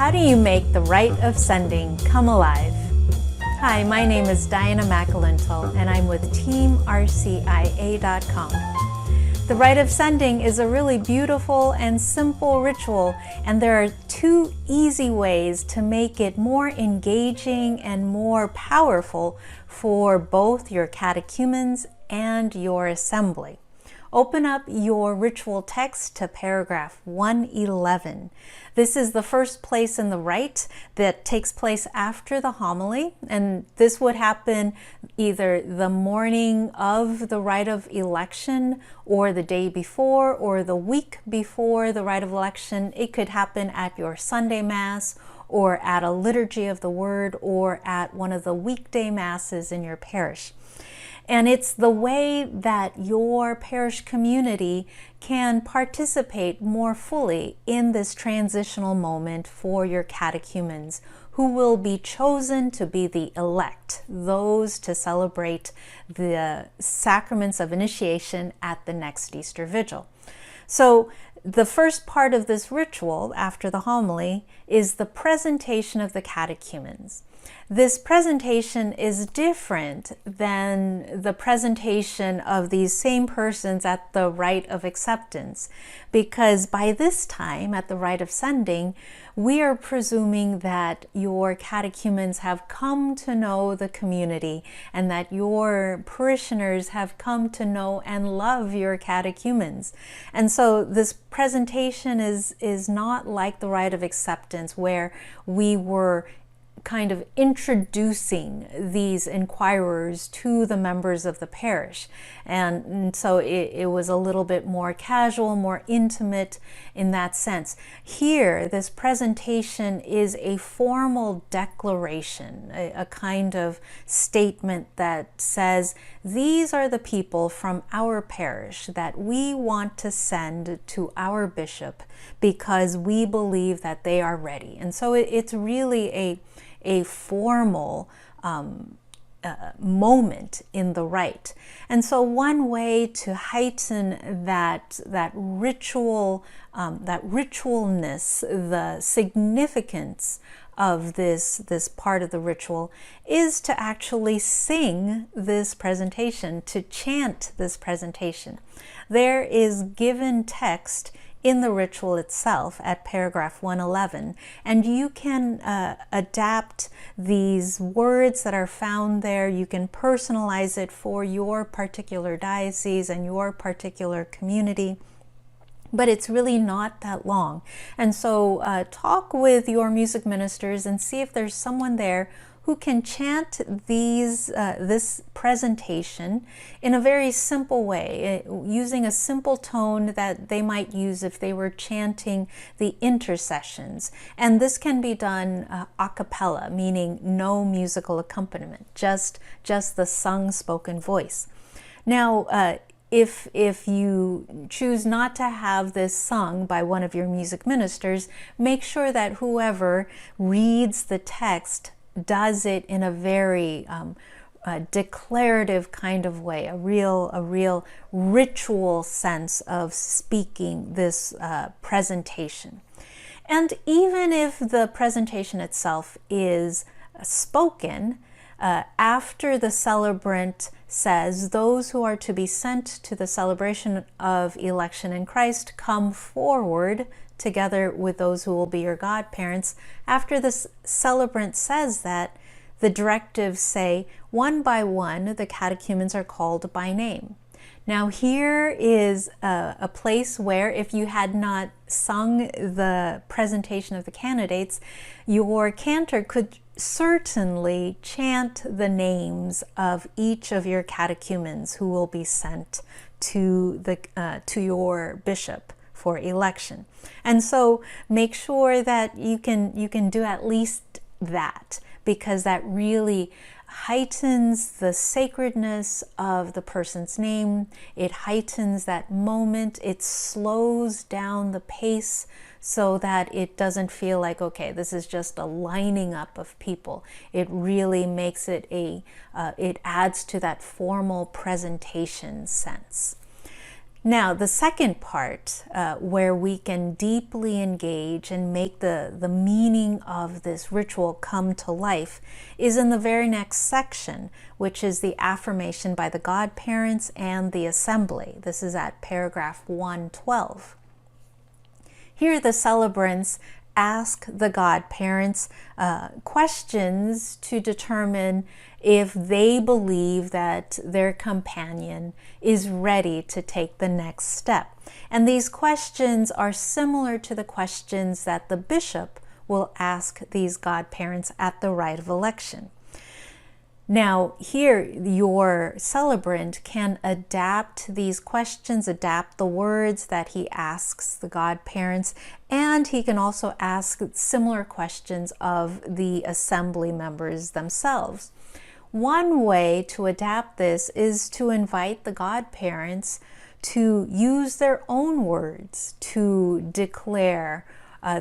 How do you make the Rite of Sending come alive? Hi, my name is Diana McAlintal, and I'm with TeamRCIA.com. The Rite of Sending is a really beautiful and simple ritual, and there are two easy ways to make it more engaging and more powerful for both your catechumens and your assembly. Open up your ritual text to paragraph 111. This is the first place in the rite that takes place after the homily, and this would happen either the morning of the rite of election or the day before or the week before the rite of election. It could happen at your Sunday Mass or at a liturgy of the word or at one of the weekday masses in your parish. And it's the way that your parish community can participate more fully in this transitional moment for your catechumens, who will be chosen to be the elect, those to celebrate the sacraments of initiation at the next Easter Vigil. So the first part of this ritual after the homily is the presentation of the catechumens. This presentation is different than the presentation of these same persons at the rite of acceptance, because by this time at the rite of sending, we are presuming that your catechumens have come to know the community and that your parishioners have come to know and love your catechumens. And so this presentation is not like the rite of acceptance, where we were kind of introducing these inquirers to the members of the parish. And so it was a little bit more casual, more intimate in that sense. Here, this presentation is a formal declaration, a kind of statement that says, these are the people from our parish that we want to send to our bishop because we believe that they are ready. And so it's really a formal moment in the rite. And so one way to heighten that ritual, that ritualness, the significance of this part of the ritual, is to actually sing this presentation, to chant this presentation. There is given text in the ritual itself at paragraph 111, and you can adapt these words that are found there. You can personalize it for your particular diocese and your particular community, but it's really not that long. And so talk with your music ministers and see if there's someone there who can chant this presentation in a very simple way, using a simple tone that they might use if they were chanting the intercessions. And this can be done a cappella, meaning no musical accompaniment, just the sung spoken voice. Now, if you choose not to have this sung by one of your music ministers, make sure that whoever reads the text does it in a very declarative kind of way, a real ritual sense of speaking this presentation. And even if the presentation itself is spoken, after the celebrant says, those who are to be sent to the celebration of election in Christ, come forward together with those who will be your godparents. After the celebrant says that, the directives say, one by one, the catechumens are called by name. Now here is a place where, if you had not sung the presentation of the candidates, your cantor could certainly chant the names of each of your catechumens who will be sent to your bishop for election. And so make sure that you can do at least that, because that really heightens the sacredness of the person's name. It heightens that moment. It slows down the pace so that it doesn't feel like, okay, this is just a lining up of people. It really makes it it adds to that formal presentation sense. Now, the second part, where we can deeply engage and make the meaning of this ritual come to life, is in the very next section, which is the affirmation by the godparents and the assembly. This is at paragraph 112. Here, the celebrants ask the godparents questions to determine if they believe that their companion is ready to take the next step. And these questions are similar to the questions that the bishop will ask these godparents at the rite of election. Now, here, your celebrant can adapt these questions, adapt the words that he asks the godparents, and he can also ask similar questions of the assembly members themselves. One way to adapt this is to invite the godparents to use their own words to declare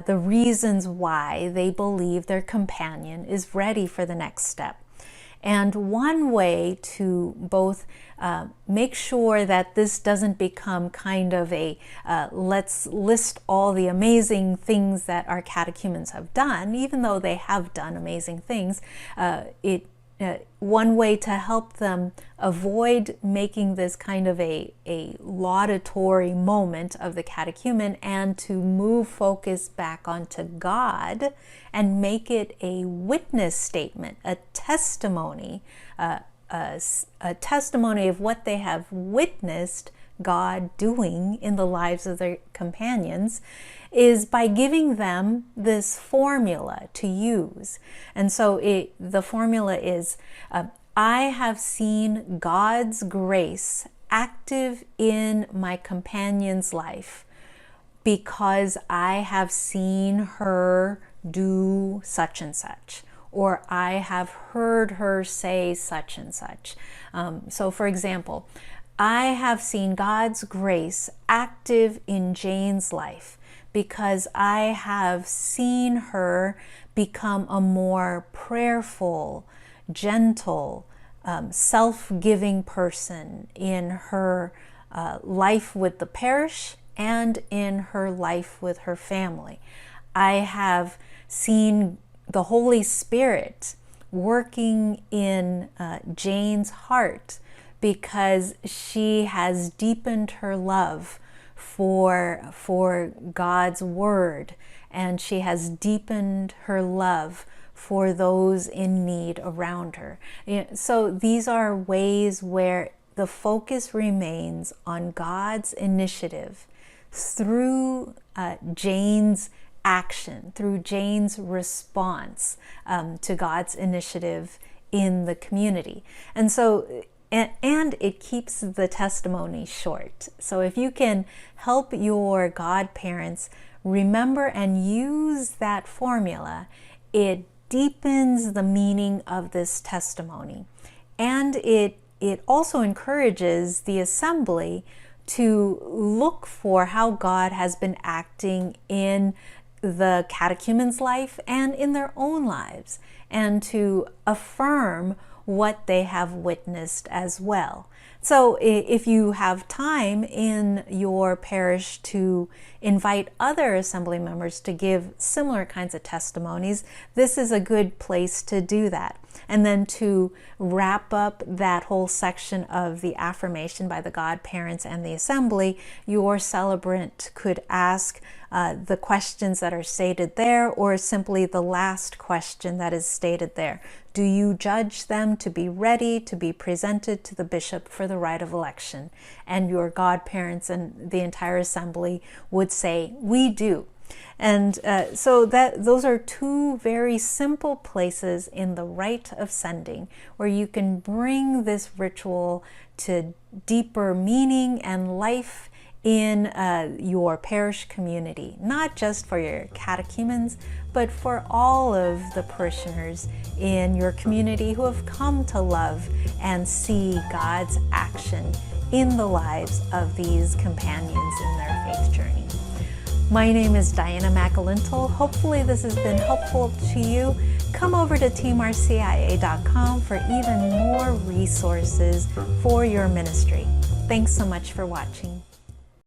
the reasons why they believe their companion is ready for the next step. And one way to both make sure that this doesn't become kind of a let's list all the amazing things that our catechumens have done, even though they have done amazing things, one way to help them avoid making this kind of a laudatory moment of the catechumen and to move focus back onto God and make it a witness statement, a testimony, a testimony of what they have witnessed God doing in the lives of their companions, is by giving them this formula to use. And so the formula is, I have seen God's grace active in my companion's life because I have seen her do such and such, or I have heard her say such and such. So for example, I have seen God's grace active in Jane's life because I have seen her become a more prayerful, gentle, self-giving person in her life with the parish and in her life with her family. I have seen the Holy Spirit working in Jane's heart because she has deepened her love for God's word, and she has deepened her love for those in need around her. So these are ways where the focus remains on God's initiative through Jane's action, through Jane's response to God's initiative in the community. And so and it keeps the testimony short. So if you can help your godparents remember and use that formula, it deepens the meaning of this testimony. And it also encourages the assembly to look for how God has been acting in the catechumen's life and in their own lives, and to affirm what they have witnessed as well. So if you have time in your parish to invite other assembly members to give similar kinds of testimonies, this is a good place to do that. And then to wrap up that whole section of the affirmation by the godparents and the assembly, your celebrant could ask the questions that are stated there, or simply the last question that is stated there. Do you judge them to be ready to be presented to the bishop for the rite of election? And your godparents and the entire assembly would say, we do. And so those are two very simple places in the Rite of Sending where you can bring this ritual to deeper meaning and life in your parish community, not just for your catechumens, but for all of the parishioners in your community who have come to love and see God's action in the lives of these companions in their faith journey. My name is Diana McAlintal. Hopefully this has been helpful to you. Come over to teamrcia.com for even more resources for your ministry. Thanks so much for watching.